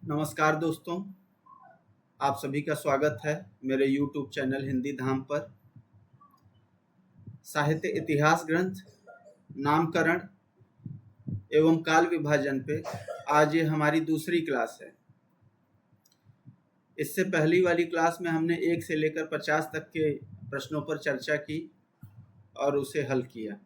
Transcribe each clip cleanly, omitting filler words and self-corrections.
नमस्कार दोस्तों, आप सभी का स्वागत है मेरे YouTube चैनल हिंदी धाम पर। साहित्य इतिहास ग्रंथ, नामकरण एवं काल विभाजन पे आज ये हमारी दूसरी क्लास है। इससे पहली वाली क्लास में हमने 1 से लेकर 50 तक के प्रश्नों पर चर्चा की और उसे हल किया।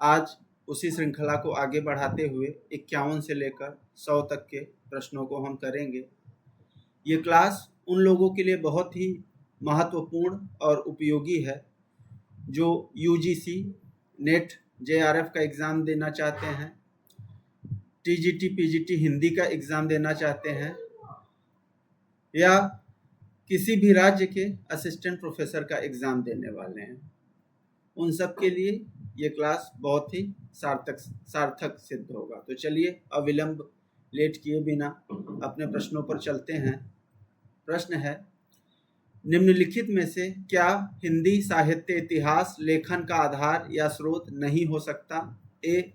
आज उसी श्रृंखला को आगे बढ़ाते हुए 51 से लेकर 100 तक के प्रश्नों को हम करेंगे। ये क्लास उन लोगों के लिए बहुत ही महत्वपूर्ण और उपयोगी है जो यूजीसी, नेट, जेआरएफ का एग्ज़ाम देना चाहते हैं, टीजीटी, पीजीटी हिंदी का एग्ज़ाम देना चाहते हैं या किसी भी राज्य के असिस्टेंट प्रोफेसर का एग्ज़ाम देने वाले हैं। उन सब के लिए ये क्लास बहुत ही सार्थक सिद्ध होगा। तो चलिए अविलंब लेट किए बिना अपने प्रश्नों पर चलते हैं। प्रश्न है, निम्नलिखित में से क्या हिंदी साहित्य इतिहास लेखन का आधार या स्रोत नहीं हो सकता? ए,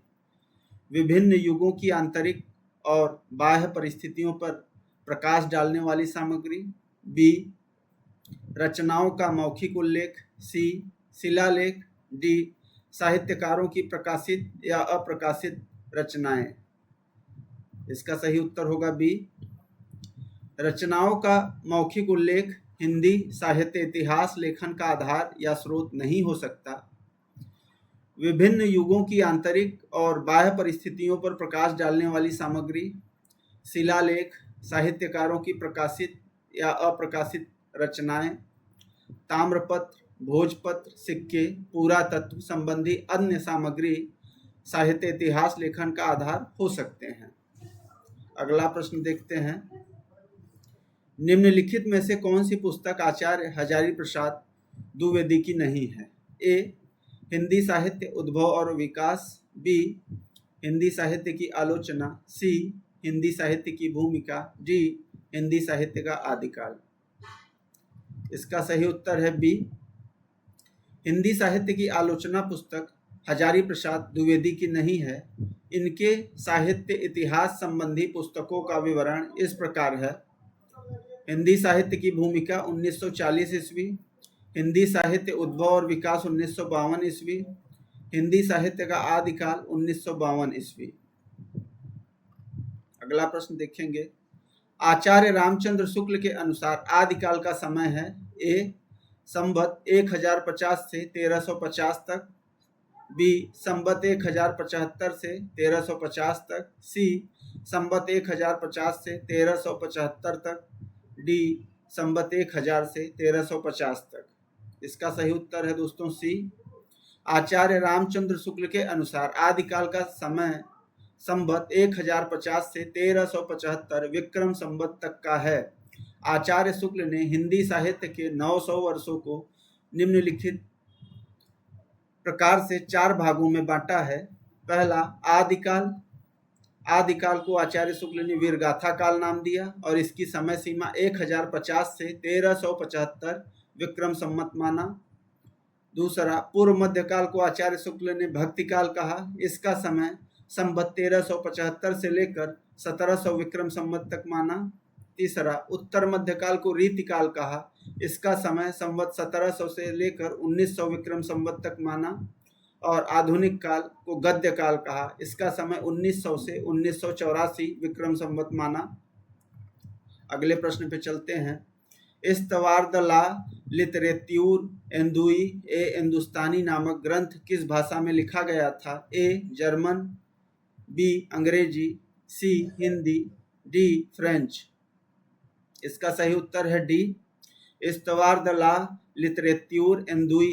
विभिन्न युगों की आंतरिक और बाह्य परिस्थितियों पर प्रकाश डालने वाली सामग्री। बी, रचनाओं का मौखिक उल्लेख। सी, शिलालेख। डी, साहित्यकारों की प्रकाशित या अप्रकाशित रचनाएं। इसका सही उत्तर होगा बी, रचनाओं का मौखिक उल्लेख हिंदी साहित्य इतिहास लेखन का आधार या स्रोत नहीं हो सकता। विभिन्न युगों की आंतरिक और बाह्य परिस्थितियों पर प्रकाश डालने वाली सामग्री, शिलालेख, साहित्यकारों की प्रकाशित या अप्रकाशित रचनाएं, ताम्रपत्र, भोजपत्र, सिक्के, पुरातत्व संबंधी अन्य सामग्री साहित्य इतिहास लेखन का आधार हो सकते हैं। अगला प्रश्न देखते हैं, निम्नलिखित में से कौन सी पुस्तक आचार्य हजारी प्रसाद द्विवेदी की नहीं है? ए, हिंदी साहित्य उद्भव और विकास। बी, हिंदी साहित्य की आलोचना। सी, हिंदी साहित्य की भूमिका। डी, हिंदी साहित्य का आदिकाल। इसका सही उत्तर है बी, हिंदी साहित्य की आलोचना पुस्तक हजारी प्रसाद द्विवेदी की नहीं है। इनके साहित्य इतिहास संबंधी पुस्तकों का विवरण इस प्रकार है। हिंदी साहित्य की भूमिका 1940 ईस्वी, हिंदी साहित्य उद्भव और विकास 1952 ईस्वी, हिंदी साहित्य का आदिकाल 1952 ईस्वी। अगला प्रश्न देखेंगे, आचार्य रामचंद्र शुक्ल के अनुसार आदिकाल का समय है। ए, संवत 1050 से 1350 तक। बी, संवत 1075 से 1350 तक। सी, संवत 1050 से 1375 तक। डी, संवत 1000 से 1350 तक। इसका सही उत्तर है दोस्तों सी, आचार्य रामचंद्र शुक्ल के अनुसार आदिकाल का समय संवत 1050 से 1375 विक्रम संवत तक का है। आचार्य शुक्ल ने हिंदी साहित्य के 900 वर्षों को निम्नलिखित प्रकार से 4 भागों में बांटा है। पहला, आदिकाल। आदिकाल को आचार्य शुक्ल ने वीरगाथा काल नाम दिया और इसकी समय सीमा 1050 से 1375 विक्रम संवत माना। दूसरा, पूर्व मध्यकाल को आचार्य शुक्ल ने भक्तिकाल कहा। इसका समय संवत 1375 से लेकर 1700 विक्रम संवत तक माना। तीसरा, उत्तर मध्यकाल को रीतिकाल कहा। इसका समय संवत 1700 से लेकर 1900 विक्रम संवत तक माना। और आधुनिक काल को गद्य काल कहा। इसका समय 1900 से 1984 विक्रम संवत माना। अगले प्रश्न पे चलते हैं, इस्तवार de la Litterature Hindouie et हिंदुस्तानी नामक ग्रंथ किस भाषा में लिखा गया था? ए, जर्मन। बी, अंग्रेजी। सी, हिंदी। D, French. इसका सही उत्तर है D, इस्तवार de la Litterature Hindouie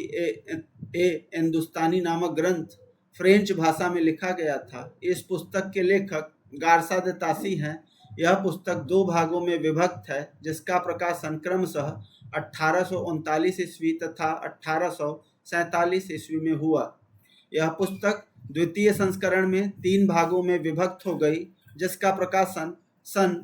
et हिंदुस्तानी नामक ग्रंथ फ्रेंच भाषा में लिखा गया था। इस पुस्तक के लेखक गारसा दे तासी हैं। यह पुस्तक 2 भागों में विभक्त है, जिसका प्रकाशन क्रमशः 1839 ईस्वी तथा 1847 ईस्वी में हुआ। यह पुस्तक द्वितीय संस्करण में 3 भागों में विभक्त हो गई, जिसका प्रकाशन सन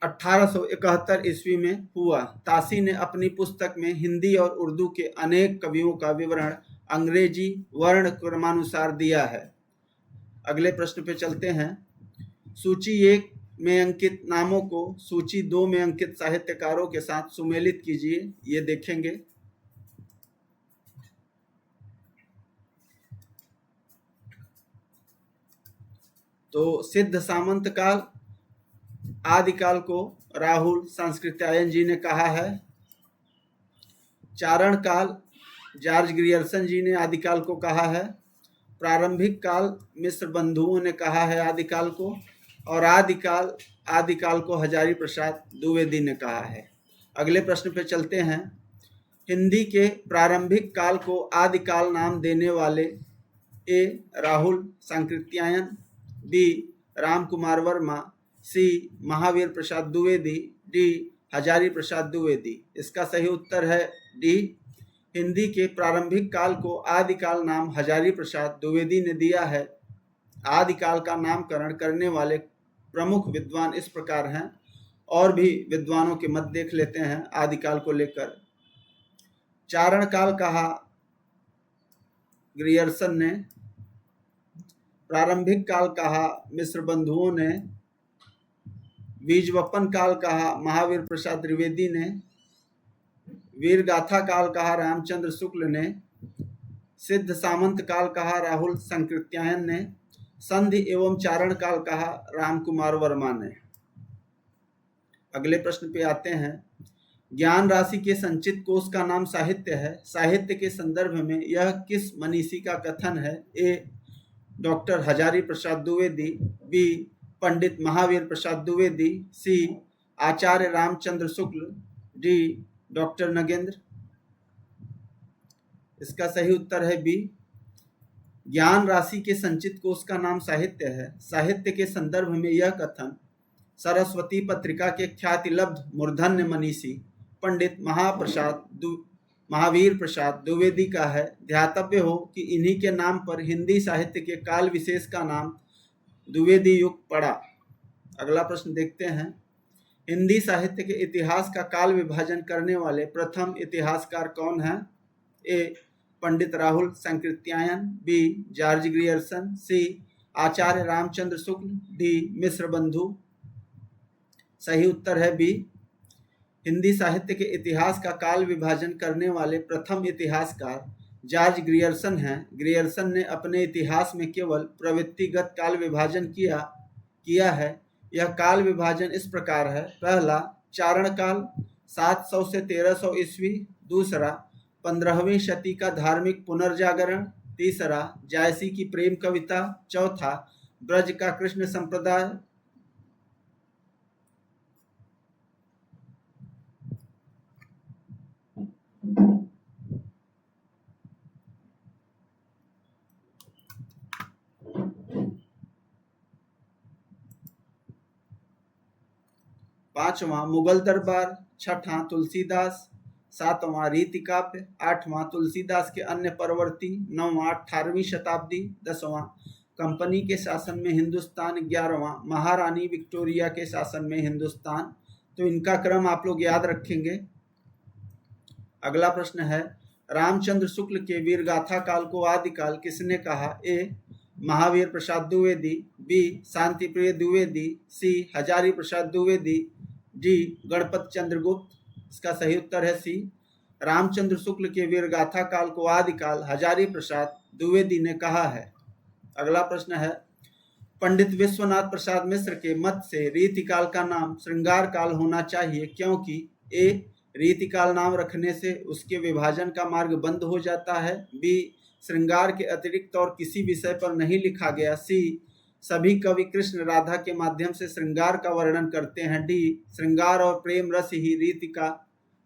1871 ईस्वी में हुआ। तासी ने अपनी पुस्तक में हिंदी और उर्दू के अनेक कवियों का विवरण अंग्रेजी वर्ण क्रमानुसार दिया है। अगले प्रश्न पे चलते हैं। सूची 1 में अंकित नामों को सूची 2 में अंकित साहित्यकारों के साथ सुमेलित कीजिए। ये देखेंगे। तो सिद्ध सामंत काल आदिकाल को राहुल सांस्कृत्यायन जी ने कहा है। चारण काल जॉर्ज ग्रियर्सन जी ने आदिकाल को कहा है। प्रारंभिक काल मिश्र बंधुओं ने कहा है आदिकाल को। और आदिकाल को हजारी प्रसाद द्विवेदी ने कहा है। अगले प्रश्न पे चलते हैं। हिंदी के प्रारंभिक काल को आदिकाल नाम देने वाले ए राहुल सांकृत्यायन, बी राम कुमार वर्मा, सी महावीर प्रसाद द्विवेदी, डी हजारी प्रसाद द्विवेदी। इसका सही उत्तर है डी। हिंदी के प्रारंभिक काल को आदिकाल नाम हजारी प्रसाद द्विवेदी ने दिया है। आदिकाल का नामकरण करने वाले प्रमुख विद्वान इस प्रकार हैं, और भी विद्वानों के मत देख लेते हैं आदिकाल को लेकर। चारण काल कहा ग्रियर्सन ने, प्रारंभिक काल कहा मिश्र बंधुओं ने, बीजवपन काल कहा महावीर प्रसाद द्विवेदी ने, वीर गाथा काल कहा रामचंद्र शुक्ल ने, सिद्ध सामंत काल कहा राहुल सांकृत्यायन ने, संधि एवं चारण काल कहा राम कुमार वर्मा ने। अगले प्रश्न पे आते हैं। ज्ञान राशि के संचित कोश का नाम साहित्य है। साहित्य के संदर्भ में यह किस मनीषी का कथन है? A doctor Hazari Prasad Dwivedi, B Pandit Mahavir Prasad Dwivedi, C Acharya Ramchandra Shukla, D doctor Nagendra. इसका सही उत्तर है बी। ज्ञान राशि के संचित कोश का नाम साहित्य है। साहित्य के संदर्भ में यह कथन सरस्वती पत्रिका के ख्यातिलब्ध मूर्धन्य मनीषी पंडित महावीर प्रसाद द्विवेदी का है। ध्यातव्य हो कि इन्हीं के नाम पर हिंदी साहित्य के काल विशेष का नाम द्विवेदी युग पड़ा। अगला प्रश्न देखते हैं। हिंदी साहित्य के इतिहास का काल विभाजन करने वाले प्रथम इतिहासकार कौन हैं? A Pandit Rahul Sankrityayan, B George Grierson, C Acharya Ramchandra Shukla, D Mishra Bandhu. सही उत्तर है बी। हिंदी साहित्य के इतिहास का काल विभाजन करने वाले प्रथम इतिहासकार जॉर्ज ग्रियर्सन हैं। ग्रियर्सन ने अपने इतिहास में केवल प्रवृत्तिगत काल विभाजन किया है। यह काल विभाजन इस प्रकार है। पहला चारण काल 700 से 1300 ईस्वी, दूसरा 15वीं शती का धार्मिक पुनर्जागरण, तीसरा जायसी की प्रेम कविता, चौथा ब्रज का कृष्ण संप्रदाय। पांचवा मुगल दरबार, छठा तुलसीदास, सातवां रीति काव्य, आठवां तुलसीदास के अन्य परवर्ती, नौवां 18वीं शताब्दी, 10वां कंपनी के शासन में हिंदुस्तान, 11वां महारानी विक्टोरिया के शासन में हिंदुस्तान। तो इनका क्रम आप लोग याद रखेंगे। अगला प्रश्न है। रामचंद्र शुक्ल के वीर गाथा काल को आदिकाल किसने कहा? ए महावीर प्रसाद द्विवेदी, बी शांति प्रिय द्विवेदी, सी हजारी प्रसाद द्विवेदी, डी गणपत चंद्रगुप्त। इसका सही उत्तर है सी। रामचंद्र शुक्ल के वीर गाथा काल को आदिकाल हजारी प्रसाद द्विवेदी ने कहा है। अगला प्रश्न है। पंडित विश्वनाथ प्रसाद मिश्र के मत से रीतिकाल का नाम श्रृंगार काल होना चाहिए, क्योंकि ए रीतिकाल नाम रखने से उसके विभाजन का मार्ग बंद हो जाता है, बी श्रृंगार के अतिरिक्त और किसी विषय पर नहीं लिखा गया, सी सभी कवि कृष्ण राधा के माध्यम से श्रृंगार का वर्णन करते हैं, डी श्रृंगार और प्रेम रस ही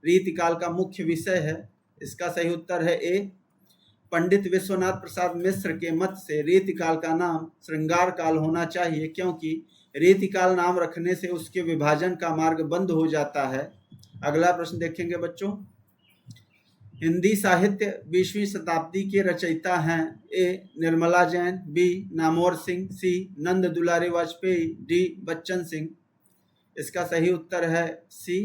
रीतिकाल का मुख्य विषय है। इसका सही उत्तर है ए। पंडित विश्वनाथ प्रसाद मिश्र के मत से रीतिकाल का नाम श्रृंगार काल होना चाहिए, क्योंकि रीतिकाल नाम रखने से उसके विभाजन का मार्ग बंद हो जाता है। अगला प्रश्न देखेंगे बच्चों। हिंदी साहित्य 20वीं शताब्दी के रचयिता हैं। ए निर्मला जैन, बी नामवर सिंह, सी नंद दुलारे वाजपेयी, डी बच्चन सिंह। इसका सही उत्तर है सी।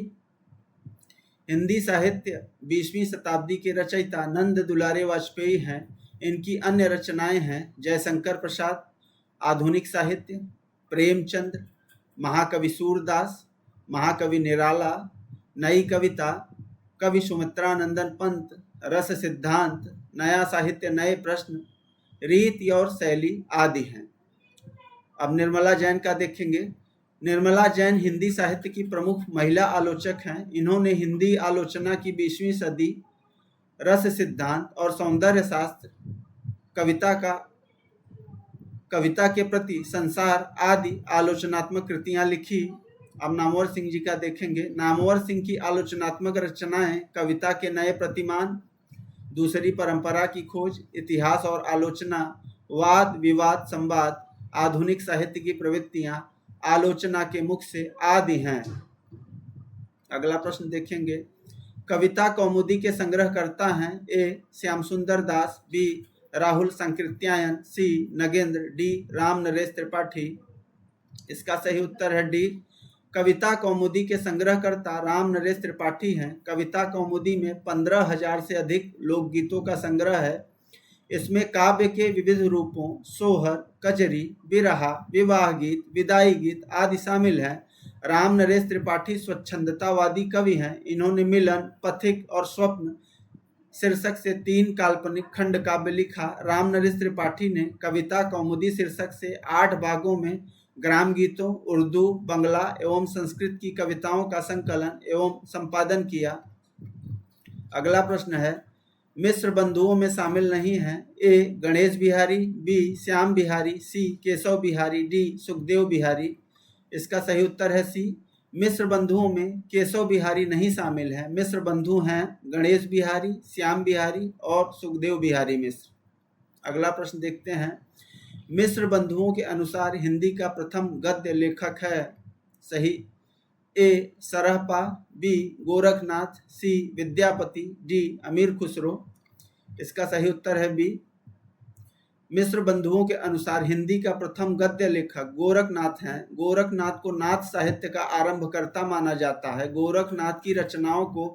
हिंदी साहित्य 20वीं शताब्दी के रचयिता नंद दुलारे वाजपेयी हैं। इनकी अन्य रचनाएं हैं जयशंकर प्रसाद, आधुनिक साहित्य, प्रेमचंद्र, महाकवि सूरदास, महाकवि निराला, नई कविता, कवि सुमित्रानंदन पंत, रस सिद्धांत, नया साहित्य नए प्रश्न, रीति और शैली आदि हैं। अब निर्मला जैन का देखेंगे। निर्मला जैन हिंदी साहित्य की प्रमुख महिला आलोचक हैं। इन्होंने हिंदी आलोचना की 20वीं सदी, रस सिद्धांत और सौंदर्य शास्त्र, कविता के प्रति संसार आदि आलोचनात्मक कृतियां लिखी। अब नामवर सिंह जी का देखेंगे। नामवर सिंह की आलोचनात्मक रचनाएं कविता के नए प्रतिमान, दूसरी परंपरा की खोज, इतिहास और आलोचना, वाद विवाद संवाद, आधुनिक साहित्य की प्रवृत्तियां, आलोचना के मुख से आदि हैं। अगला प्रश्न देखेंगे। कविता कौमुदी के संग्रहकर्ता हैं ए श्याम सुंदर दास, बी राहुल संकृत्यायन, सी नगेंद्र, डी राम नरेश त्रिपाठी। इसका सही उत्तर है डी। कविता कौमुदी के संग्रहकर्ता राम नरेश त्रिपाठी हैं। कविता कौमुदी में 15,000 से अधिक लोकगीतों का संग्रह है। इसमें काव्य के विविध रूपों, सोहर, कजरी, बिरहा, विवाह गीत, विदाई गीत आदि शामिल हैं। राम नरेश त्रिपाठी स्वच्छंदतावादी कवि हैं। इन्होंने मिलन, पथिक और स्वप्न शीर्षक से 3 काल्पनिक खंड काव्य लिखा। राम नरेश त्रिपाठी ने कविता कौमुदी शीर्षक से 8 भागों में ग्राम गीतों, उर्दू, बंगला एवं संस्कृत की कविताओं का संकलन एवं संपादन किया। अगला प्रश्न है। मिश्र बंधुओं में शामिल नहीं हैं ए गणेश बिहारी, बी श्याम बिहारी, सी केशव बिहारी, डी सुखदेव बिहारी। इसका सही उत्तर है सी। मिश्र बंधुओं में केशव बिहारी नहीं शामिल है। मिश्र बंधु हैं गणेश बिहारी, श्याम बिहारी और सुखदेव बिहारी मिश्र। अगला प्रश्न देखते हैं। मिश्र बंधुओं के अनुसार हिंदी का प्रथम गद्य लेखक है। सही ए सरहपा, बी गोरखनाथ, सी विद्यापति, डी अमीर खुसरो। इसका सही उत्तर है बी। मिश्र बंधुओं के अनुसार हिंदी का प्रथम गद्य लेखक गोरखनाथ हैं। गोरखनाथ को नाथ साहित्य का आरंभकर्ता माना जाता है। गोरखनाथ की रचनाओं को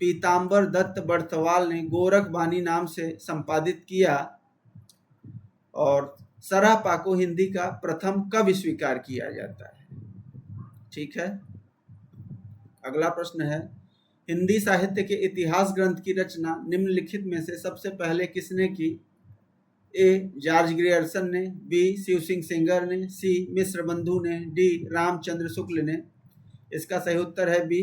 पीताम्बर दत्त बड़थवाल ने गोरखबानी नाम से संपादित किया और सरहपा को हिंदी का प्रथम कवि स्वीकार किया जाता है। ठीक है। अगला प्रश्न है। हिंदी साहित्य के इतिहास ग्रंथ की रचना निम्नलिखित में से सबसे पहले किसने की? ए जॉर्ज ग्रियर्सन ने, बी शिव सिंह सेंगर ने, सी मिश्र बंधु ने, डी रामचंद्र शुक्ल ने। इसका सही उत्तर है बी।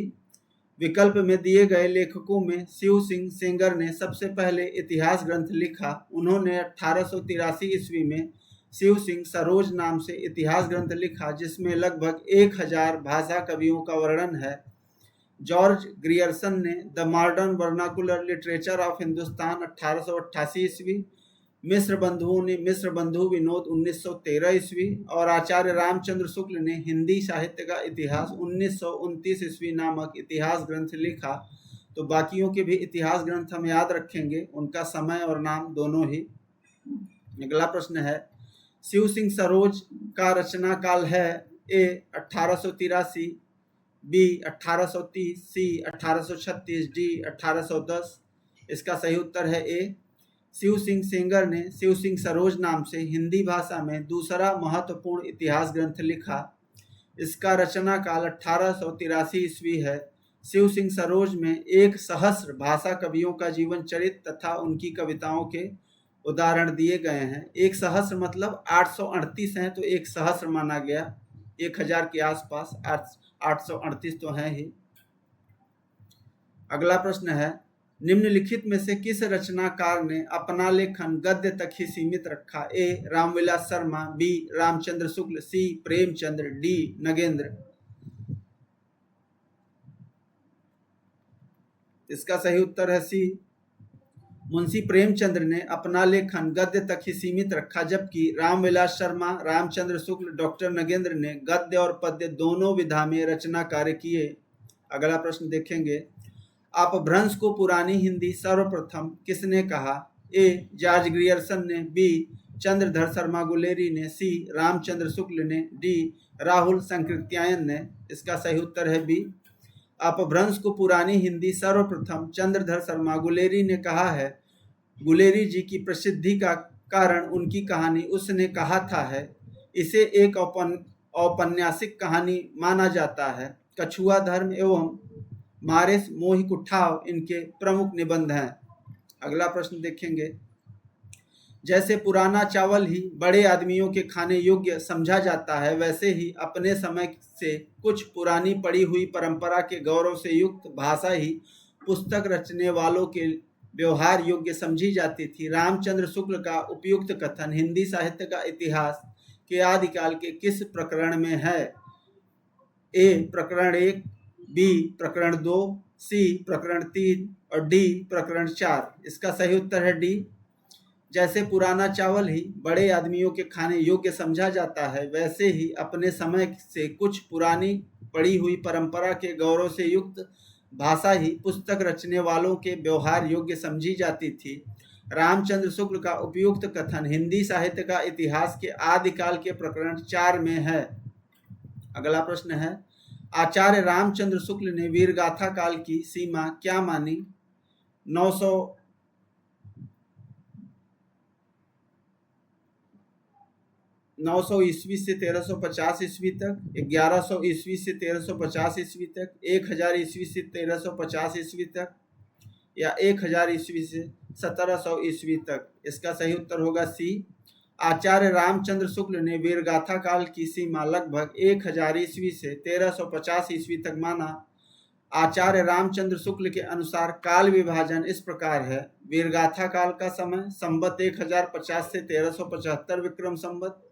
विकल्प में दिए गए लेखकों में शिव सिंह सेंगर ने सबसे पहले इतिहास ग्रंथ लिखा। उन्होंने 1883 ईस्वी में शिव सिंह सरोज नाम से इतिहास ग्रंथ लिखा, जिसमें लगभग 1000 भाषा कवियों का वर्णन है। जॉर्ज ग्रियर्सन ने the modern vernacular literature of Hindustan 1888 ईस्वी, मिश्र बंधुओं ने मिश्र बंधु विनोद 1913 ईस्वी और आचार्य रामचंद्र शुक्ल ने हिंदी साहित्य का इतिहास 1929 ईस्वी नामक इतिहास ग्रंथ लिखा। तो बाकियों के भी इतिहास ग्रंथ हम याद रखेंगे, उनका समय और नाम दोनों ही। अगला प्रश्न है। शिव सिंह सरोज का रचना काल है ए 1883, बी 1830, सी 1836, डी 1810। इसका सही उत्तर है ए। शिव सिंह सेंगर ने शिव सिंह सरोज नाम से हिंदी भाषा में दूसरा महत्वपूर्ण इतिहास ग्रंथ लिखा। इसका रचना काल 1883 ईस्वी है। शिव सिंह सरोज में 1,000 भाषा कवियों का जीवन चरित्र तथा उनकी कविताओं के उदाहरण दिए गए हैं। 1,000 मतलब 838 हैं, तो 1,000 माना गया। 1000 के आसपास 838 तो हैं ही। अगला प्रश्न है। निम्नलिखित में से किस रचनाकार ने अपना लेखन गद्य तक ही सीमित रखा? ए रामविलास शर्मा, बी रामचंद्र शुक्ल, सी प्रेमचंद्र, डी नगेंद्र। इसका सही उत्तर है सी। मुंशी प्रेमचंद्र ने अपना लेखन गद्य तक ही सीमित रखा, जबकि रामविलास शर्मा, रामचंद्र शुक्ल, डॉक्टर नगेंद्र ने गद्य और पद्य दोनों विधा में रचना कार्य किए। अगला प्रश्न देखेंगे। अपभ्रंश को पुरानी हिंदी सर्वप्रथम किसने कहा? ए जॉर्ज ग्रियर्सन ने, बी चंद्रधर शर्मा गुलेरी ने, सी रामचंद्र शुक्ल ने, डी राहुल संकृत्यायन ने। इसका सही उत्तर है बी। अपभ्रंश को पुरानी हिंदी सर्वप्रथम चंद्रधर शर्मा गुलेरी ने कहा है। गुलेरी जी की प्रसिद्धि का कारण उनकी कहानी उसने कहा था है। इसे एक औपन्यासिक कहानी माना जाता है। कछुआ धर्म एवं मारेस मोहिक उठाव इनके प्रमुख निबंध हैं। अगला प्रश्न देखेंगे। जैसे पुराना चावल ही बड़े आदमियों के खाने योग्य समझा जाता है, वैसे ही अपने समय से कुछ पुरानी पड़ी हुई परंपरा के गौरव से युक्त भाषा ही पुस्तक रचने वालों के व्यवहार योग्य समझी जाती थी। रामचंद्र शुक्ल का उपयुक्त कथन हिंदी साहित्य का इतिहास के आदिकाल के किस प्रकरण में है? ए प्रकरण 1, बी प्रकरण 2, सी प्रकरण 3 और डी प्रकरण 4। इसका सही उत्तर है डी। जैसे पुराना चावल ही बड़े आदमियों के खाने योग्य समझा जाता है, वैसे ही अपने समय से कुछ पुरानी पड़ी हुई परंपरा के गौरव से युक्त भाषा ही पुस्तक रचने वालों के व्यवहार योग्य समझी जाती थी। रामचंद्र शुक्ल का उपयुक्त कथन हिंदी साहित्य का इतिहास के आदिकाल के प्रकरण 4 में है। अगला प्रश्न है, आचार्य रामचंद्र शुक्ल ने वीरगाथा काल की सीमा क्या मानी? 900 ईस्वी से 1350 ईस्वी तक, 1100 ईस्वी से 1350 ईस्वी तक, 1000 ईस्वी से 1350 ईस्वी तक, या 1000 ईस्वी से 1700 ईस्वी तक। इसका सही उत्तर होगा सी। आचार्य रामचंद्र शुक्ल ने वीरगाथा काल की सीमा लगभग 1000 ईस्वी से 1350 ईस्वी तक माना। आचार्य रामचंद्र शुक्ल के अनुसार काल विभाजन इस प्रकार है। वीरगाथा काल का समय संवत 1050 से 1375 विक्रम संवत,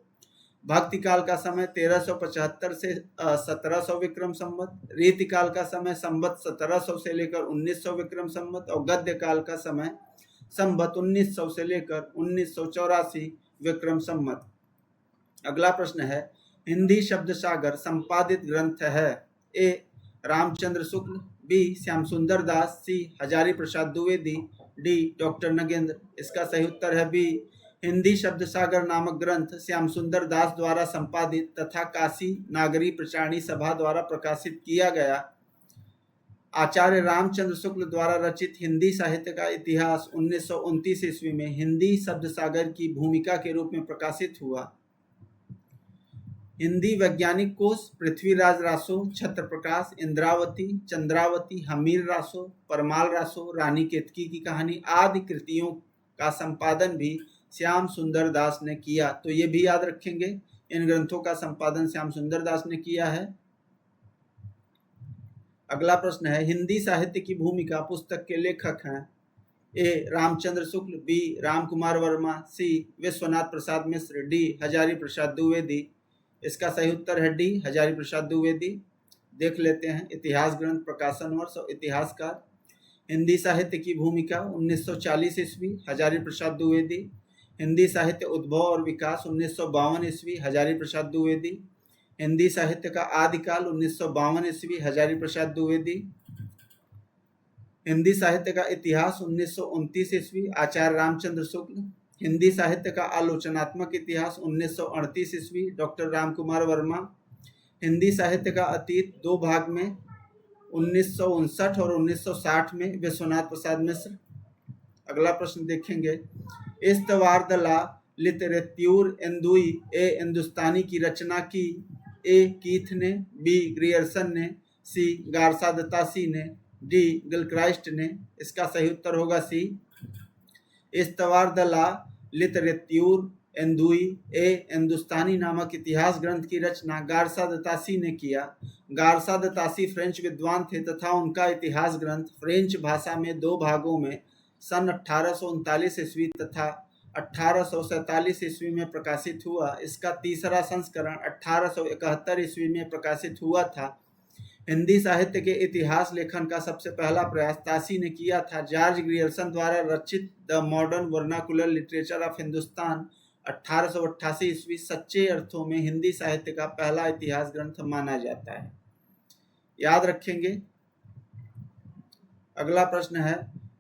भक्ति काल का समय 1375 से 1700 विक्रम संवत, रीति काल का समय संवत 1700 से लेकर 1900 विक्रम संवत और गद्य काल का समय संवत 1900 से लेकर 1984 विक्रम संवत। अगला प्रश्न है, हिंदी शब्द सागर संपादित ग्रंथ है? ए रामचंद्र शुक्ल, बी श्याम सुंदर दास, सी हजारी प्रसाद द्विवेदी, डी डॉक्टर नगेंद्र। इसका सही उत्तर है बी। हिंदी शब्द सागर नामक ग्रंथ श्याम सुंदर दास द्वारा संपादित तथा काशी नागरी प्रचारणी सभा द्वारा प्रकाशित किया गया। आचार्य रामचंद्र शुक्ल द्वारा रचित हिंदी साहित्य का इतिहास 1929 ईस्वी में हिंदी शब्द सागर की भूमिका के रूप में प्रकाशित हुआ। हिंदी वैज्ञानिक कोश पृथ्वीराज रासो, छत्र प्रकाश, इंद्रावती, चंद्रावती, हमीर रासो, परमाल रासो, रानी केतकी की कहानी आदि कृतियों का संपादन भी श्याम सुंदर दास ने किया। तो ये भी याद रखेंगे, इन ग्रंथों का संपादन श्याम सुंदर दास ने किया है। अगला प्रश्न है, हिंदी साहित्य की भूमिका पुस्तक के लेखक हैं? ए रामचंद्र शुक्ल, बी राम कुमार वर्मा, सी विश्वनाथ प्रसाद मिश्र, डी हजारी प्रसाद द्विवेदी। इसका सही उत्तर है डी हजारी प्रसाद द्विवेदी। देख लेते हैं इतिहास ग्रंथ, प्रकाशन वर्ष और इतिहासकार। हिंदी साहित्य की भूमिका 1940 ईस्वी, हजारी प्रसाद द्विवेदी। हिंदी साहित्य उद्भव और विकास 1952 ईस्वी, हजारी प्रसाद द्विवेदी। हिंदी साहित्य का आदिकाल 1952 ईस्वी, हजारी प्रसाद द्विवेदी। हिंदी साहित्य का इतिहास 1929 ईस्वी, आचार्य रामचंद्र शुक्ल। हिंदी साहित्य का आलोचनात्मक इतिहास 1938 ईस्वी, डॉक्टर राम कुमार वर्मा। हिंदी साहित्य का अतीत 2 भाग में 1959 और 1960 में, विश्वनाथ प्रसाद मिश्र। अगला प्रश्न देखेंगे, इस्तवार de la Litterature Hindouie et हिंदुस्तानी की रचना की? ए कीथ ने, बी ग्रियर्सन ने, सी गारसा दतासी ने, डी गिलक्राइस्ट ने। इसका सही उत्तर होगा सी। इस्तवार de la Litterature Hindouie et हिंदुस्तानी नामक इतिहास ग्रंथ की रचना गारसा दतासी ने किया। गारसा दतासी फ्रेंच विद्वान थे तथा उनका इतिहास ग्रंथ फ्रेंच भाषा में 2 भागों में सन 1839 ईस्वी तथा 1847 ईस्वी में प्रकाशित हुआ। इसका तीसरा संस्करण 1871 ईस्वी में प्रकाशित हुआ था। हिंदी साहित्य के इतिहास लेखन का सबसे पहला प्रयास तासी ने किया था। जॉर्ज ग्रियर्सन द्वारा रचित the modern vernacular literature of Hindustan 1888 ईस्वी सच्चे अर्थों में हिंदी साहित्य का पहला इतिहास ग्रंथ माना जाता है। याद रखेंगे। अगला प्रश्न है,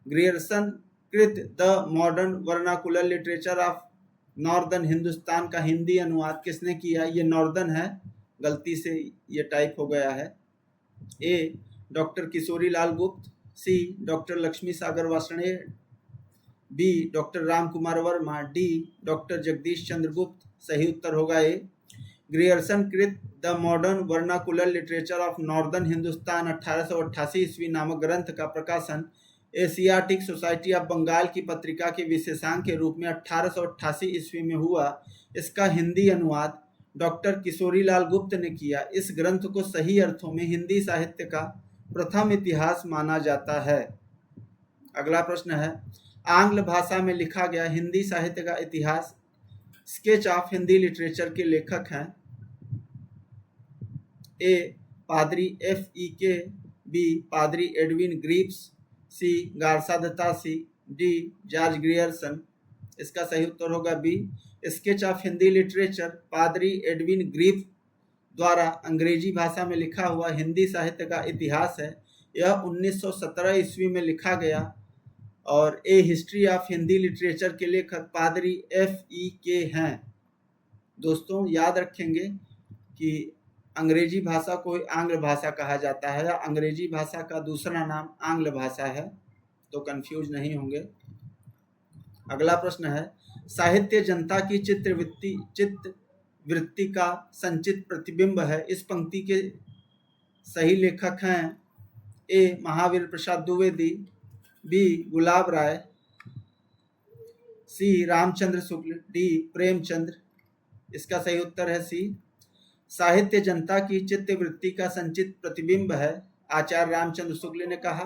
ग्रियर्सन कृत the modern vernacular literature of northern Hindustan का हिंदी अनुवाद किसने किया? ये नॉर्दर्न है, गलती से ये टाइप हो गया है। A doctor Kishori Lal Gupt, C doctor Lakshmi Sagar Varshney, B doctor Ram Kumar Verma, D doctor Jagdish Chandra Gupt. सही उत्तर होगा ए ग्रियर्सन कृत the modern vernacular literature of northern Hindustan 1888 ईस्वी नामक ग्रंथ का प्रकाशन एशियाटिक सोसाइटी ऑफ बंगाल की पत्रिका के विशेषांक के रूप में 1888 ईस्वी में हुआ। इसका हिंदी अनुवाद डॉक्टर किशोरीलाल गुप्त ने किया। इस ग्रंथ को सही अर्थों में हिंदी साहित्य का प्रथम इतिहास माना जाता है। अगला प्रश्न है, आंग्ल भाषा में लिखा गया हिंदी साहित्य का इतिहास। स्केच ऑफ हिंदी लिटरेचर के लेखक हैं ए पादरी F.E.K, बी पादरी Edwin Greaves, C Garcin de Tassy, D George Grierson. इसका सही उत्तर होगा B. Sketch of Hindi literature पादरी एडविन ग्रीव्स द्वारा अंग्रेजी भाषा में लिखा हुआ हिंदी साहित्य का इतिहास है। यह 1917 ईस्वी में लिखा गया और ए हिस्ट्री ऑफ हिंदी लिटरेचर के लेखक पादरी F.E.K हैं। दोस्तों याद रखेंगे कि अंग्रेजी भाषा को आंग्ल भाषा कहा जाता है या अंग्रेजी भाषा का दूसरा नाम आंग्ल भाषा है, तो कंफ्यूज नहीं होंगे। अगला प्रश्न है, साहित्य जनता की चित्तवृत्ति का संचित प्रतिबिंब है। इस पंक्ति के सही लेखक हैं ए महावीर प्रसाद द्विवेदी, बी गुलाब राय, सी रामचंद्र शुक्ल, डी प्रेमचंद्र। इसका सही उत्तर है सी। साहित्य जनता की चित्तवृत्ति का संचित प्रतिबिंब है। आचार्य रामचंद्र शुक्ल ने कहा,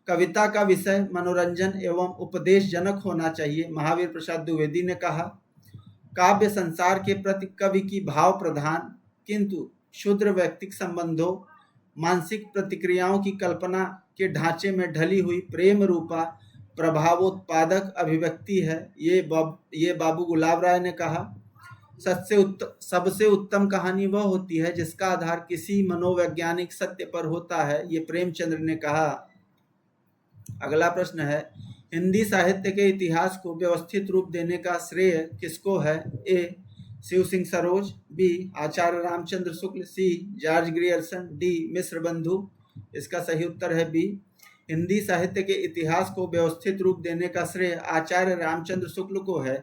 कविता का विषय मनोरंजन एवं उपदेशजनक होना चाहिए। महावीर प्रसाद द्विवेदी ने कहा, काव्य संसार के प्रति कवि की भाव प्रधान किंतु क्षुद्र व्यक्तिक संबंधों, मानसिक प्रतिक्रियाओं की कल्पना के ढांचे में ढली हुई प्रेम रूपा प्रभावोत्पादक अभिव्यक्ति है। ये बाबू गुलाब राय ने कहा। सबसे उत्तम कहानी वह होती है जिसका आधार किसी मनोवैज्ञानिक सत्य पर होता है। ये प्रेमचंद्र ने कहा। अगला प्रश्न है, हिंदी साहित्य के इतिहास को व्यवस्थित रूप देने का श्रेय किसको है? A Shiv Singh Saroj, B Acharya Ramchandra Shukla, C George Grierson, D Mishra बंधु। इसका सही उत्तर है बी। हिंदी साहित्य के इतिहास को व्यवस्थित रूप देने का श्रेय आचार्य रामचंद्र शुक्ल को है।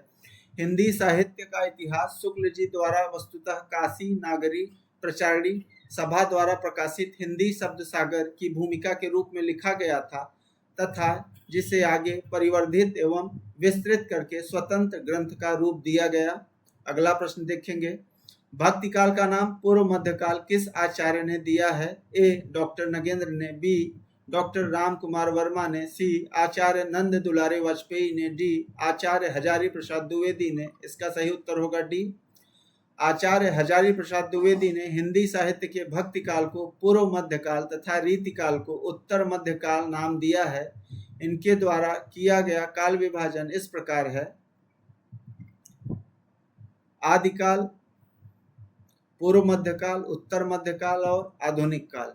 हिंदी साहित्य का इतिहास शुक्ल जी द्वारा वस्तुतः काशी नागरी प्रचारणी सभा द्वारा प्रकाशित हिंदी शब्द सागर की भूमिका के रूप में लिखा गया था तथा जिसे आगे परिवर्धित एवं विस्तृत करके स्वतंत्र ग्रंथ का रूप दिया गया। अगला प्रश्न देखेंगे, भक्तिकाल का नाम पूर्व मध्यकाल किस आचार्य ने दिया है? ए डॉक्टर नगेंद्र ने, बी डॉक्टर राम कुमार वर्मा ने, सी आचार्य नंद दुलारे वाजपेयी ने, डी आचार्य हजारी प्रसाद द्विवेदी ने। इसका सही उत्तर होगा डी। आचार्य हजारी प्रसाद द्विवेदी ने हिंदी साहित्य के भक्तिकाल को पूर्व मध्यकाल तथा रीतिकाल को उत्तर मध्यकाल नाम दिया है। इनके द्वारा किया गया काल विभाजन इस प्रकार है, आदिकाल, पूर्व मध्यकाल, उत्तर मध्यकाल और आधुनिक काल।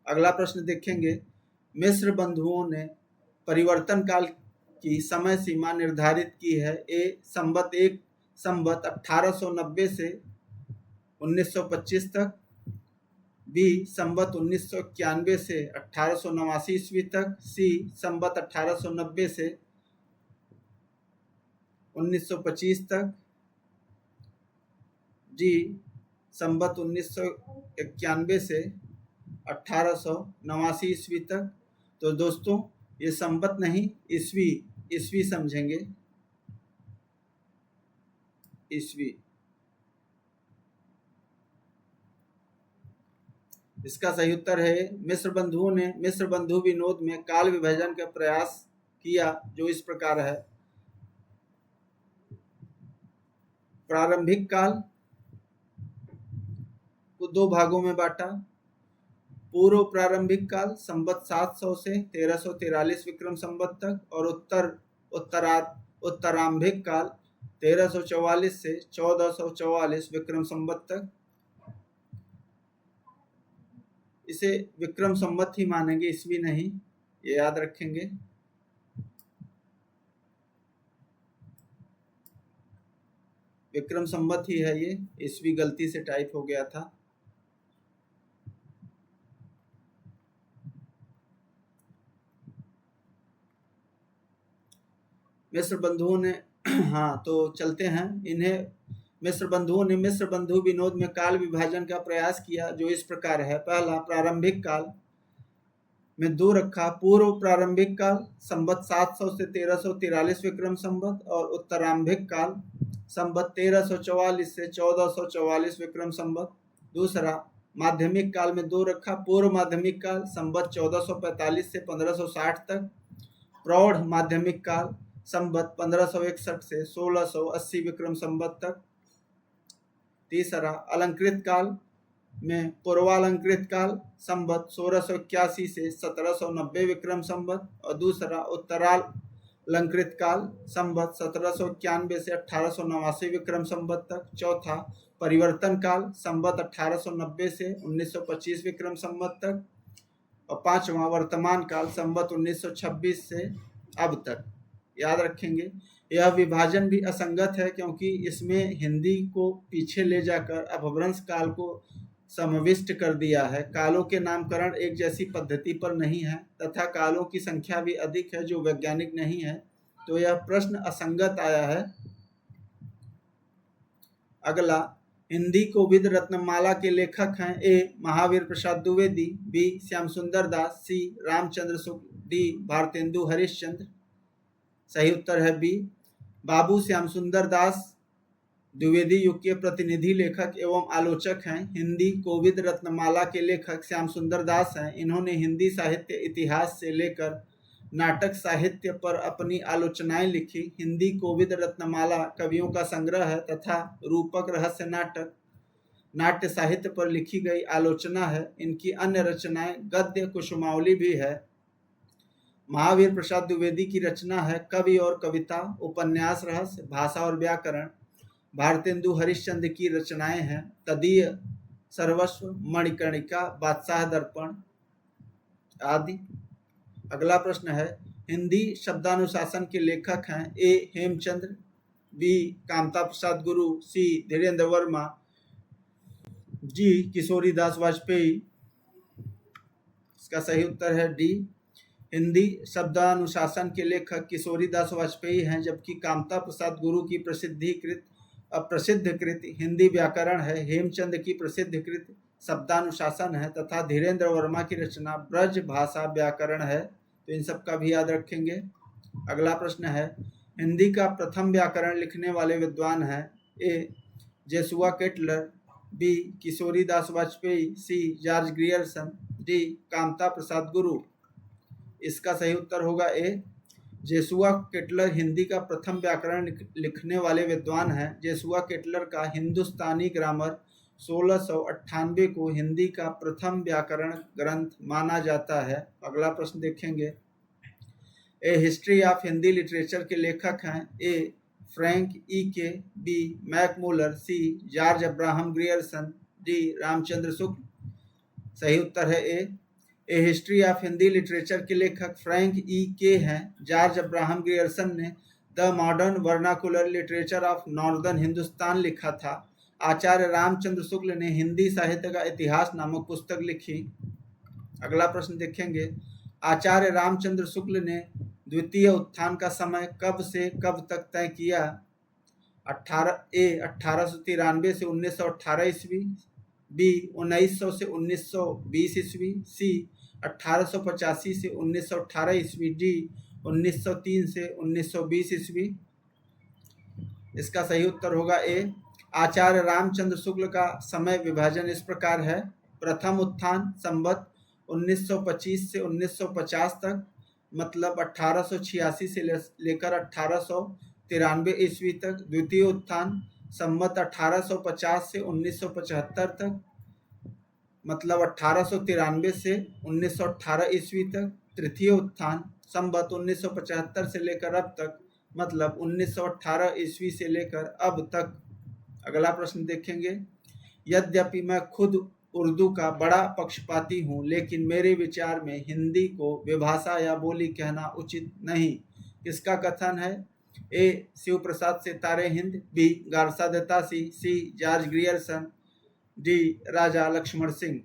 अगला प्रश्न देखेंगे, मिश्र बंधुओं ने परिवर्तन काल की समय सीमा निर्धारित की है। ए संवत 1890 से 1925 तक, बी संवत 1991 से 1889 ईस्वी तक, सी संवत 1890 से 1925 तक, डी संवत 1991 से 1889 ईस्वी तक। तो दोस्तों ये संवत नहीं ईस्वी समझेंगे, ईस्वी। इसका सही उत्तर है मिश्र बंधुओं ने मिश्र बंधु विनोद में काल विभाजन का प्रयास किया जो इस प्रकार है। प्रारंभिक काल को दो भागों में बांटा। पूर्व प्रारंभिक काल संवत 700 से 1343 विक्रम संवत तक और उत्तरारंभिक काल 1344 से 1444 विक्रम संवत तक। इसे विक्रम संवत ही मानेंगे, ईस्वी नहीं, ये याद रखेंगे। विक्रम संवत ही है ये, ईस्वी गलती से टाइप हो गया था। मिश्र बंधुओं ने हाँ तो चलते हैं, इन्हें मिस्र बंधुओं ने मिस्र बंधु विनोद में काल विभाजन का प्रयास किया, जो इस प्रकार है। पहला, प्रारंभिक काल में दो रखा। पूर्व प्रारंभिक काल संवत 700 से 1343 विक्रम संवत और उत्तरारंभिक काल संवत 1344 से 1444 विक्रम संवत। दूसरा, माध्यमिक काल में दो रखा। पूर्व माध्यमिक काल संवत 1445 से 1560 तक। प्रौढ़ माध्यमिक काल संवत 1561 से 1680 विक्रम संवत तक। तीसरा, अलंकृत काल में पूर्वालंकृत काल संवत 1681 से 1790 विक्रम संवत और दूसरा उत्तरालंकृत काल संवत 1791 से 1889 विक्रम संवत तक। चौथा, परिवर्तन काल संवत 1890 से 1925 विक्रम संवत तक और पांचवा, वर्तमान काल संवत 1926 से अब तक। याद रखेंगे, यह विभाजन भी असंगत है क्योंकि इसमें हिंदी को पीछे ले जाकर अपभ्रंश काल को समाविष्ट कर दिया है। कालों के नामकरण एक जैसी पद्धति पर नहीं है तथा कालों की संख्या भी अधिक है जो वैज्ञानिक नहीं है, तो यह प्रश्न असंगत आया है। अगला, हिंदी कोविद रत्नमाला के लेखक हैं। ए, महावीर प्रसाद द्विवेदी। बी, श्याम सुंदर दास। सी, रामचंद्र शुक्ल। डी, भारतेंदु हरिश्चंद्र। सही उत्तर है बी, बाबू श्याम सुंदर दास द्विवेदी युग के प्रतिनिधि लेखक एवं आलोचक हैं। हिंदी कोविद रत्नमाला के लेखक श्याम सुंदर दास हैं। इन्होंने हिंदी साहित्य इतिहास से लेकर नाटक साहित्य पर अपनी आलोचनाएं लिखी। हिंदी कोविद रत्नमाला कवियों का संग्रह है तथा रूपक रहस्य नाटक नाट्य साहित्य पर लिखी गई आलोचना है। इनकी अन्य रचनाएं गद्य कुसुमावली भी है। महावीर प्रसाद द्विवेदी की रचना है कवि और कविता, उपन्यास, रहस्य, भाषा और व्याकरण। भारतेंदु हरिश्चंद्र की रचनाएं हैं तदीय सर्वस्व, मणिकर्णिका, बादशाह दर्पण आदि। अगला प्रश्न है, हिंदी शब्दानुशासन के लेखक हैं। ए, हेमचंद्र। बी, कामता प्रसाद गुरु। सी, धीरेन्द्र वर्मा। जी, किशोरीदास वाजपेयी। इसका सही उत्तर है डी, हिंदी शब्दानुशासन के लेखक किशोरीदास वाजपेयी हैं, जबकि कामता प्रसाद गुरु की प्रसिद्ध कृति हिंदी व्याकरण है। हेमचंद की प्रसिद्ध कृति शब्दानुशासन है तथा धीरेन्द्र वर्मा की रचना ब्रज भाषा व्याकरण है। तो इन सब का भी याद रखेंगे। अगला प्रश्न है, हिंदी का प्रथम व्याकरण लिखने वाले विद्वान हैं। ए, जेसुआ केटलर। बी, किशोरीदास वाजपेयी। सी, George Grierson. D, Kamta Prasad गुरु। इसका सही उत्तर होगा ए, जेसुआ केटलर हिंदी का प्रथम व्याकरण लिखने वाले विद्वान हैं। जेसुआ केटलर का हिंदुस्तानी ग्रामर 1698 को हिंदी का प्रथम व्याकरण ग्रंथ माना जाता है। अगला प्रश्न देखेंगे, a history of Hindi literature के लेखक हैं। A, Frank E Keay. B, Max Muller. C, George Abraham Grierson. D, Ramchandra Shukla. सही उत्तर है a history of Hindi literature के लेखक फ्रैंक ई के हैं। जॉर्ज अब्राहम ग्रियर्सन ने the modern vernacular literature of northern Hindustan लिखा था। आचार्य रामचंद्र शुक्ल ने हिंदी साहित्य का इतिहास नामक पुस्तक लिखी। अगला प्रश्न देखेंगे, आचार्य रामचंद्र शुक्ल ने द्वितीय उत्थान का समय कब से कब तक तय किया? 1893 से 1918 ईस्वी। बी, 1900 से 1920 ईस्वी। सी, 1885 से 1918 ईस्वी। डी, 1903 से 1920 ईस्वी। इसका सही उत्तर होगा ए, आचार्य रामचंद्र शुक्ल का समय विभाजन इस प्रकार है। प्रथम उत्थान संवत 1925 से 1950 तक, मतलब 1886 से लेकर 1893 ईस्वी तक। द्वितीय उत्थान संवत 1850 से 1975 तक, मतलब 1893 से 1918 ईस्वी तक। तृतीय उत्थान संवत 1975 से लेकर अब तक, मतलब 1918 ईस्वी से लेकर अब तक। अगला प्रश्न देखेंगे, यद्यपि मैं खुद उर्दू का बड़ा पक्षपाती हूँ, लेकिन मेरे विचार में हिंदी को विभाषा या बोली कहना उचित नहीं। किसका कथन है? A, Shiv Prasad Sitare Hind. B, Garcin de Tassy. C, George Grierson. D, Raja Lakshman Singh.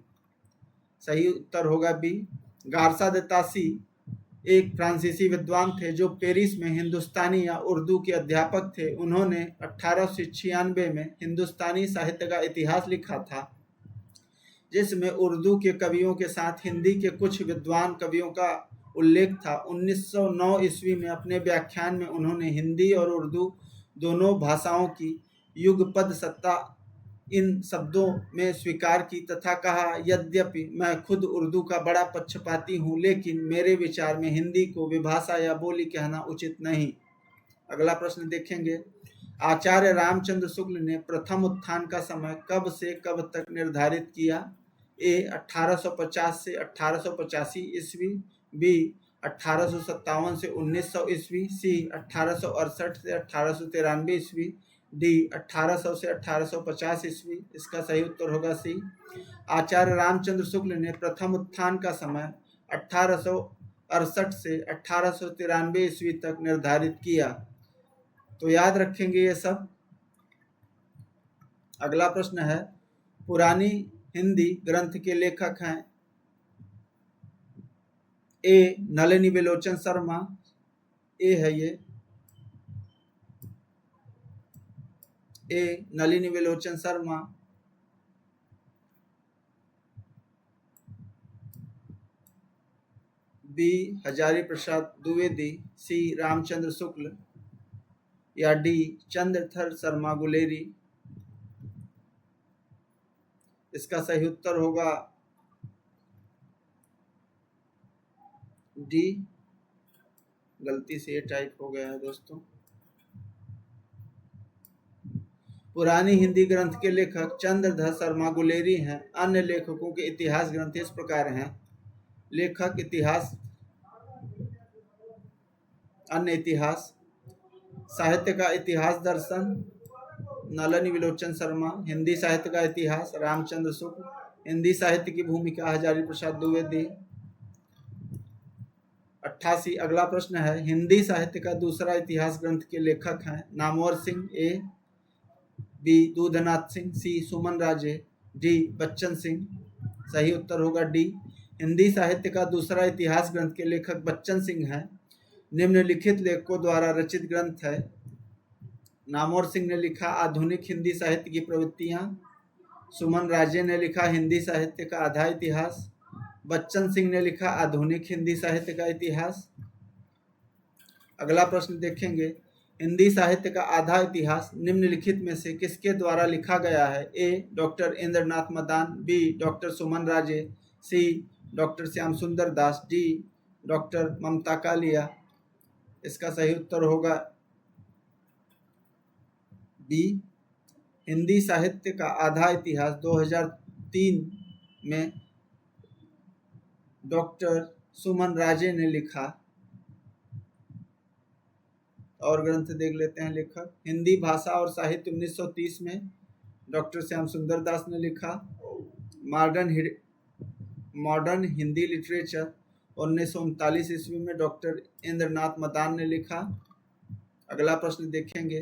सही उत्तर होगा बी, गारसा दत्तासी एक फ्रांसीसी विद्वान थे जो पेरिस में हिंदुस्तानी या उर्दू के अध्यापक थे। उन्होंने 1896 में हिंदुस्तानी साहित्य का इतिहास लिखा था, जिसमें उर्दू के कवियों के साथ हिंदी के कुछ विद्वान कवियों का उल्लेख था। 1909 ईस्वी में अपने व्याख्यान में उन्होंने हिंदी और उर्दू दोनों भाषाओं की युगपद सत्ता इन शब्दों में स्वीकार की तथा कहा, यद्यपि मैं खुद उर्दू का बड़ा पक्षपाती हूँ, लेकिन मेरे विचार में हिंदी को विभाषा या बोली कहना उचित नहीं। अगला प्रश्न देखेंगे। आचार्य रामचंद्र शुक्ल ने प्रथम उत्थान का समय कब से कब तक निर्धारित किया? ए 1850 से 1885 ईस्वी, बी 1857 से 1900 ईस्वी, सी 1868 से 1893 ईस्वी, डी 1800 से 1850 ईस्वी। इसका सही उत्तर होगा सी। आचार्य रामचंद्र शुक्ल ने प्रथम उत्थान का समय 1868 से 1893 ईस्वी तक निर्धारित किया। तो याद रखेंगे ये सब। अगला प्रश्न है, पुरानी हिंदी ग्रंथ के लेखक हैं? ए नलिनी विलोचन शर्मा, ए है ये, ए नलिनी विलोचन शर्मा, बी हजारी प्रसाद द्विवेदी, सी रामचंद्र शुक्ल, या डी चंद्रधर शर्मा गुलेरी। इसका सही उत्तर होगा डी। गलती से ये टाइप हो गया है दोस्तों। पुरानी हिंदी ग्रंथ के लेखक चंद्रधर शर्मा गुलेरी हैं। अन्य लेखकों के इतिहास ग्रंथ इस प्रकार हैं। लेखक इतिहास, अन्य इतिहास, साहित्य का इतिहास दर्शन नलिनी विलोचन शर्मा, हिंदी साहित्य का इतिहास रामचंद्र शुक्ल, हिंदी साहित्य की भूमिका हजारी प्रसाद द्विवेदी। 88। अगला प्रश्न है, हिंदी साहित्य का दूसरा इतिहास ग्रंथ के लेखक हैं? नामवर सिंह, ए, बी दूधनाथ सिंह, सी सुमन राजे, डी बच्चन सिंह। सही उत्तर होगा डी। हिंदी साहित्य का दूसरा इतिहास ग्रंथ के लेखक बच्चन सिंह हैं। निम्नलिखित लेखकों द्वारा रचित ग्रंथ है। नामवर सिंह ने लिखा आधुनिक हिंदी साहित्य की प्रवृत्तियां, सुमन राजे ने लिखा हिंदी साहित्य का आधा इतिहास, बच्चन सिंह ने लिखा आधुनिक हिंदी साहित्य का इतिहास। अगला प्रश्न देखेंगे, हिंदी साहित्य का आधा इतिहास निम्नलिखित में से किसके द्वारा लिखा गया है? A doctor Indranath Madan, B doctor Suman Raje, C doctor Shyam Sundar Das, D doctor Mamta Kalia. इसका सही उत्तर होगा बी। हिंदी साहित्य का आधा इतिहास 2003 में डॉक्टर सुमन राजे ने लिखा। और ग्रंथ देख लेते हैं लेखक। हिंदी भाषा और साहित्य 1930 में डॉक्टर श्याम सुंदर दास ने लिखा। मॉडर्न हिंदी लिटरेचर 1939 ईस्वी में डॉक्टर इंद्रनाथ मदान ने लिखा। अगला प्रश्न देखेंगे,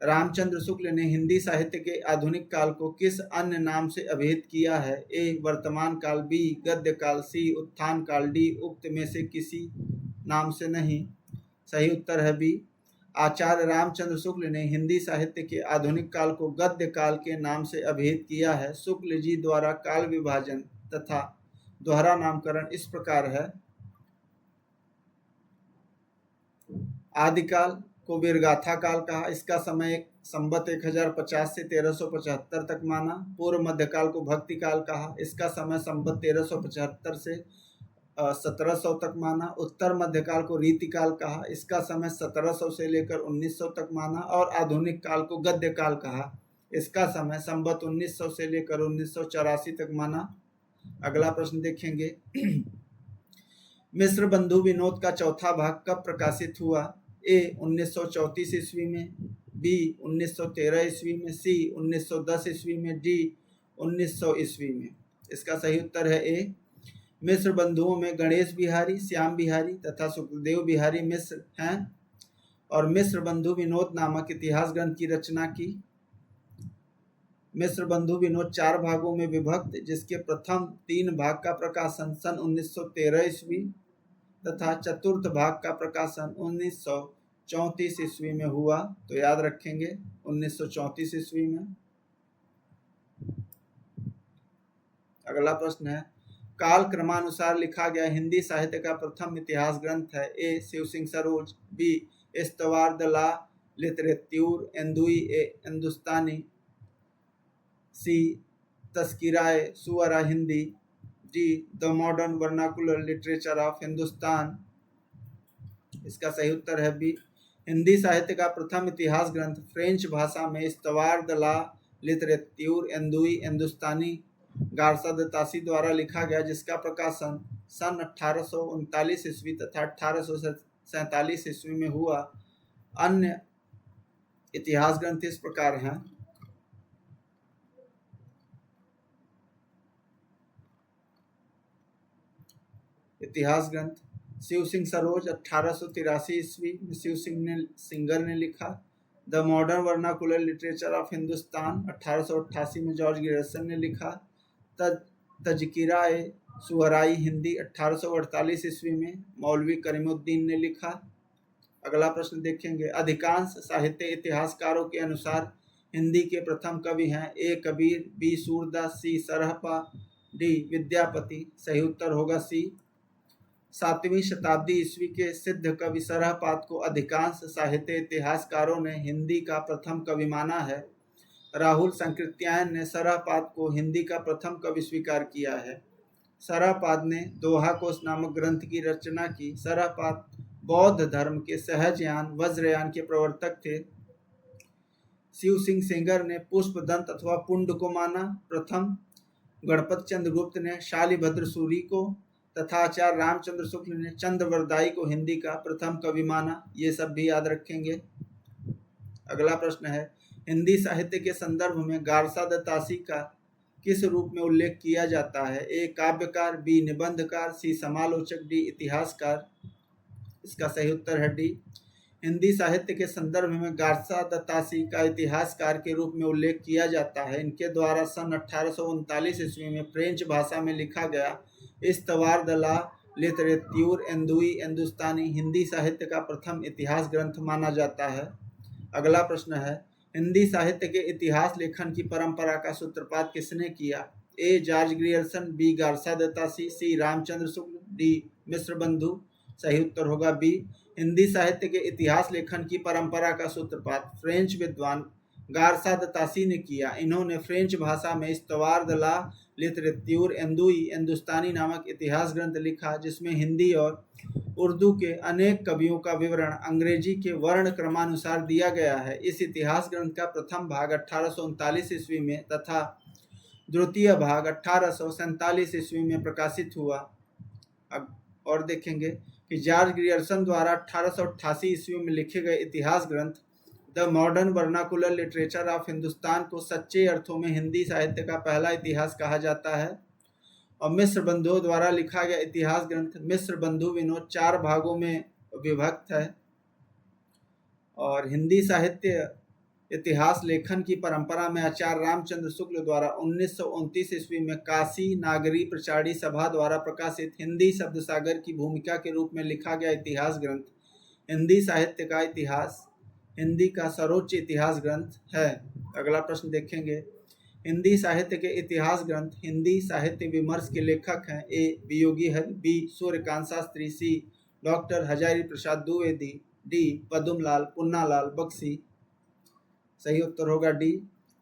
रामचंद्र शुक्ल ने हिंदी साहित्य के आधुनिक काल को किस अन्य नाम से अभिहित किया है? ए वर्तमान काल, बी गद्य काल, सी उत्थान काल, डी उक्त में से किसी नाम से नहीं। सही उत्तर है बी। आचार्य रामचंद्र शुक्ल ने हिंदी साहित्य के आधुनिक काल को गद्य काल के नाम से अभिहित किया है। शुक्ल जी द्वारा काल विभाजन तथा दोहरा नामकरण इस प्रकार है। आदिकाल को वीरगाथा काल कहा, इसका समय संवत 1050 से 1375 तक माना। पूर्व मध्यकाल को भक्ति काल कहा, इसका समय संवत 1375 से 1700 तक माना। उत्तर मध्यकाल को रीतिकाल कहा, इसका समय 1700 से लेकर 1900 तक माना। और आधुनिक काल को गद्य काल कहा, इसका समय संवत 1900 से लेकर 1984 तक माना। अगला प्रश्न देखेंगे, मिस्र बंधु विनोद का चौथा भाग कब प्रकाशित हुआ? ए 1934 ईस्वी में, बी 1913 ईस्वी में, सी 1910 ईस्वी में, डी 1900 ईस्वी में। इसका सही उत्तर है ए। मिस्र बंधुओं में गणेश बिहारी, श्याम बिहारी तथा सुखदेव बिहारी मिश्र हैं और मिस्र बंधु विनोद नामक इतिहास ग्रंथ की रचना की। मिस्र बंधु विनोद 4 भागों में विभक्त, जिसके प्रथम 3 भाग का प्रकाशन सन 1913 ईस्वी तथा चतुर्थ भाग का प्रकाशन 1934 ईस्वी में हुआ। तो याद रखेंगे 1934 ईस्वी में। अगला प्रश्न है, काल क्रमानुसार लिखा गया हिंदी साहित्य का प्रथम इतिहास ग्रंथ है। A Shiv Singh Saroj, B Histoire de la Litterature Hindouie et Hindoustanie, C Tazkirae Shuara Hindi, D the modern vernacular literature of Hindustan. इसका सही उत्तर है बी। हिंदी साहित्य का प्रथम इतिहास ग्रंथ फ्रेंच भाषा में इस्तवार द ला लिटरेत्यूर एंदुई हिंदुस्तानी गारसा द तासी द्वारा लिखा गया, जिसका प्रकाशन सन 1839 ईस्वी तथा 1847 ईस्वी में हुआ। अन्य इतिहास ग्रंथ इस प्रकार हैं। इतिहास ग्रंथ शिव सिंह सरोज 1883 ईस्वी में शिव सिंगर ने लिखा। The modern vernacular literature of Hindustan 1888 में जॉर्ज ग्रियर्सन ने लिखा। तज़किरा ए सुहराई हिंदी 1848 ईस्वी में मौलवी करीमुद्दीन ने लिखा। अगला प्रश्न देखेंगे, अधिकांश साहित्य इतिहासकारों के अनुसार हिंदी के प्रथम कवि हैं। ए कबीर, बी सूरदास, सी सरहपा, डी विद्यापति। सही उत्तर होगा सी। 7वीं शताब्दी ईस्वी के सिद्ध कवि सरहपाद को अधिकांश साहित्य इतिहासकारों ने हिंदी का प्रथम कवि माना है। राहुल संकृत्यायन ने सरहपाद को हिंदी का प्रथम कवि स्वीकार किया है। सरहपाद ने दोहा कोश नामक ग्रंथ की रचना की। सरहपाद बौद्ध धर्म के सहजयान वज्रयान के प्रवर्तक थे। शिव सिंह सेंगर ने पुष्पदंत अथवा पुंड को माना प्रथम। गणपत चंद्र गुप्त ने शालिभद्र सूरी को तथा आचार्य रामचंद्र शुक्ल ने चंद्रवरदाई को हिंदी का प्रथम कवि माना। ये सब भी याद रखेंगे। अगला प्रश्न है, हिंदी साहित्य के संदर्भ में गारसा द तासी का किस रूप में उल्लेख किया जाता है। ए काव्यकार, बी निबंधकार, सी समालोचक, डी इतिहासकार। इसका सही उत्तर है डी। हिंदी साहित्य के संदर्भ में गारसा द तासी का इतिहासकार के रूप में उल्लेख किया जाता है। इनके द्वारा सन 1839 ईस्वी में फ्रेंच भाषा में लिखा गया इस्तवार द ला लिटरेत्यूर एंदुई हिंदुस्तानी हिंदी साहित्य का प्रथम इतिहास ग्रंथ माना जाता है। अगला प्रश्न है, हिंदी साहित्य के इतिहास लेखन की परंपरा का सूत्रपात किसने किया। A George Grierson, B Garcin de Tassy, C Ramchandra Shukla, D Mishra Bandhu. सही उत्तर होगा बी। हिंदी साहित्य के इतिहास लेखन की परंपरा का सूत्रपात फ्रेंच विद्वान गारसा द तासी ने किया। इन्होंने फ्रेंच भाषा में इस्तवार द ला लिटरेत्यूर एंदुई हिंदुस्तानी नामक इतिहास ग्रंथ लिखा, जिसमें हिंदी और उर्दू के अनेक कवियों का विवरण अंग्रेजी के वर्ण क्रमानुसार दिया गया है। इस इतिहास ग्रंथ का प्रथम भाग 1839 ईस्वी में तथा द्वितीय भाग 1847 ईस्वी में प्रकाशित हुआ। और देखेंगे कि जॉर्ज ग्रियर्सन द्वारा 1888 ईस्वी में लिखे गए इतिहास ग्रंथ the modern vernacular literature of Hindustan को सच्चे अर्थों में हिंदी साहित्य का पहला इतिहास कहा जाता है। और मिश्र बंधु द्वारा लिखा गया इतिहास ग्रंथ मिश्र बंधु विनोद 4 भागों में विभक्त है। और हिंदी साहित्य इतिहास लेखन की परंपरा में आचार्य रामचंद्र शुक्ल द्वारा 1929 ईस्वी में काशी नागरी प्रचारी सभा द्वारा प्रकाशित हिंदी शब्द सागर की भूमिका के रूप में लिखा गया इतिहास ग्रंथ हिंदी साहित्य का इतिहास हिंदी का सर्वोच्च इतिहास ग्रंथ है। अगला प्रश्न देखेंगे, हिंदी साहित्य के इतिहास ग्रंथ हिंदी साहित्य विमर्श के लेखक हैं। ए वियोगी हरि, बी सूर्यकांत शास्त्री, सी डॉक्टर हजारी प्रसाद द्विवेदी, डी पद्मलाल पुन्नालाल बख्शी। सही उत्तर होगा डी।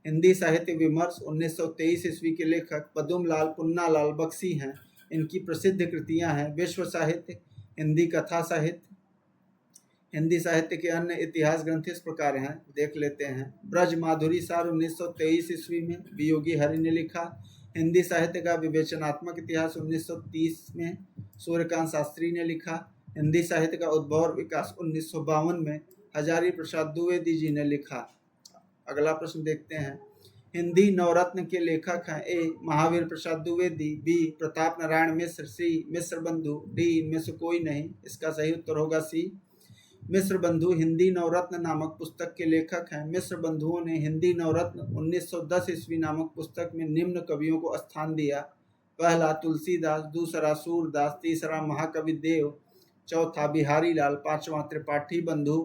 हिंदी साहित्य विमर्श 1923 ईस्वी के लेखक पद्मलाल पुन्नालाल बख्शी हैं। इनकी प्रसिद्ध कृतियां हैं विश्व साहित्य, हिंदी कथा साहित्य। हिंदी साहित्य के अन्य इतिहास ग्रंथ इस प्रकार हैं, देख लेते हैं। ब्रज माधुरी सार 1923 ईस्वी में वियोगी हरि ने लिखा। हिंदी साहित्य का विवेचनात्मक इतिहास 1930 में सूर्यकांत शास्त्री ने लिखा। हिंदी साहित्य का उद्भव और विकास 1952 में हजारी प्रसाद द्विवेदी जी ने लिखा। अगला प्रश्न देखते हैं, हिंदी नवरत्न के लेखक हैं। ए महावीर प्रसाद द्विवेदी, बी प्रताप नारायण मिश्र, सी मिश्र बंधु, डी इनमें से कोई नहीं। इसका सही उत्तर होगा सी। मिश्र बंधु हिंदी नवरत्न नामक पुस्तक के लेखक हैं। मिश्र बंधुओं ने हिंदी नवरत्न 1910 ईस्वी नामक पुस्तक में निम्न कवियों को स्थान दिया। पहला तुलसीदास, दूसरा सूरदास, तीसरा महाकवि देव, चौथा बिहारी लाल, पांचवा त्रिपाठी बंधु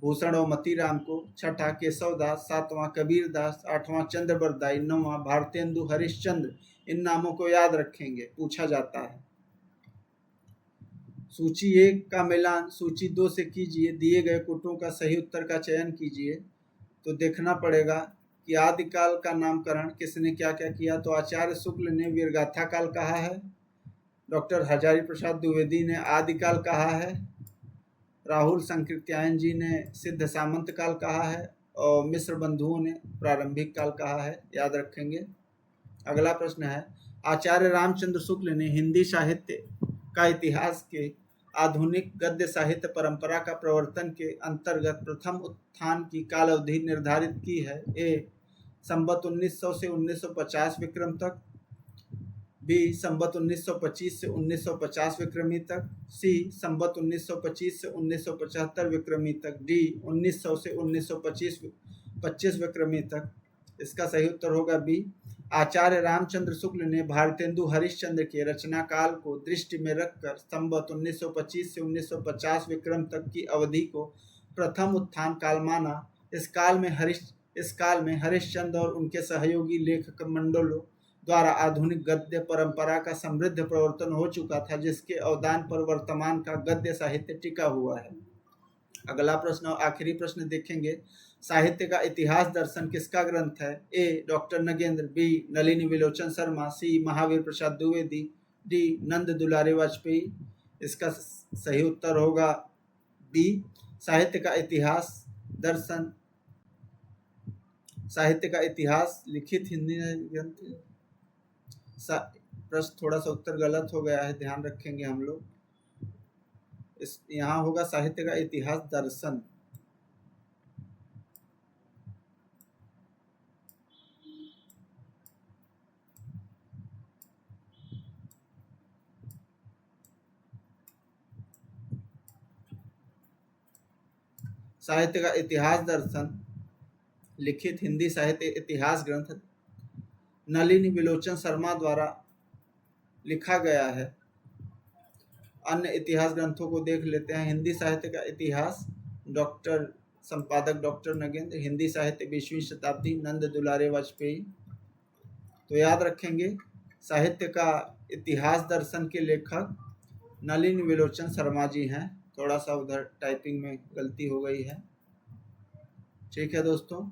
भूषण और मतीराम को, छठा केशव दास, सातवां कबीर दास, आठवां चंद्र बरदाई, नौवां भारतेंदु हरिश्चंद्र। इन नामों को याद रखेंगे, पूछा जाता है। सूची 1 का मिलान सूची 2 से कीजिए, दिए गए कोटों का सही उत्तर का चयन कीजिए। तो देखना पड़ेगा कि आदिकाल का नामकरण किसने क्या क्या किया। तो आचार्य शुक्ल ने वीरगाथा काल कहा है, डॉक्टर हजारी प्रसाद द्विवेदी ने आदिकाल कहा है, राहुल संकृत्यायन जी ने सिद्ध सामंत काल कहा है और मिश्र बंधुओं ने प्रारंभिक काल कहा है, याद रखेंगे। अगला प्रश्न है, आचार्य रामचंद्र शुक्ल ने हिंदी साहित्य का इतिहास के आधुनिक गद्य साहित्य परंपरा का प्रवर्तन के अंतर्गत प्रथम उत्थान की काल अवधि निर्धारित की है। ए संवत 1900 से 1950 विक्रम तक, बी संवत 1925 से 1950 विक्रमी तक, सी संवत 1925 से 1975 विक्रमी तक, डी 1900 से 1925 विक्रमी तक। इसका सही उत्तर होगा बी। आचार्य रामचंद्र शुक्ल ने भारतेंदु हरिश्चंद्र के रचना काल को दृष्टि में रखकर संवत 1925 से 1950 विक्रम तक की अवधि को प्रथम उत्थान काल माना। इस काल में हरिश्चंद्र और उनके सहयोगी लेखक मंडलों द्वारा आधुनिक गद्य परंपरा का समृद्ध प्रवर्तन हो चुका था, जिसके अवदान पर वर्तमान का गद्य साहित्य टिका हुआ है। अगला प्रश्न और आखिरी प्रश्न देखेंगे, साहित्य का इतिहास दर्शन किसका ग्रंथ है। A doctor Nagendra, B Nalini विलोचन Sharma, C Mahavir Prasad Dwivedi, D नंद दुलारे वाजपेयी। इसका सही उत्तर होगा बी। साहित्य का इतिहास दर्शन, साहित्य का इतिहास लिखित हिंदी ग्रंथ। प्रश्न थोड़ा सा उत्तर गलत हो गया है, ध्यान रखेंगे हम लोग। यहाँ होगा साहित्य का इतिहास दर्शन। साहित्य का इतिहास दर्शन लिखित हिंदी साहित्य इतिहास ग्रंथ नलिनी विलोचन शर्मा द्वारा लिखा गया है। अन्य इतिहास ग्रंथों को देख लेते हैं। हिंदी साहित्य का इतिहास संपादक डॉक्टर नगेंद्र, हिंदी साहित्य 20वीं शताब्दी नंद दुलारे वाजपेयी। तो याद रखेंगे, साहित्य का इतिहास दर्शन के लेखक नलिनी विलोचन शर्मा जी हैं। थोड़ा सा उधर टाइपिंग में गलती हो गई है। ठीक है दोस्तों,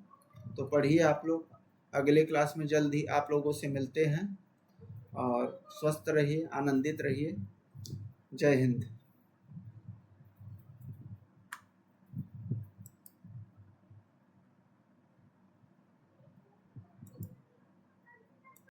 तो पढ़िए आप लोग। अगले क्लास में जल्द ही आप लोगों से मिलते हैं और स्वस्थ रहिए, आनंदित रहिए। जय हिंद।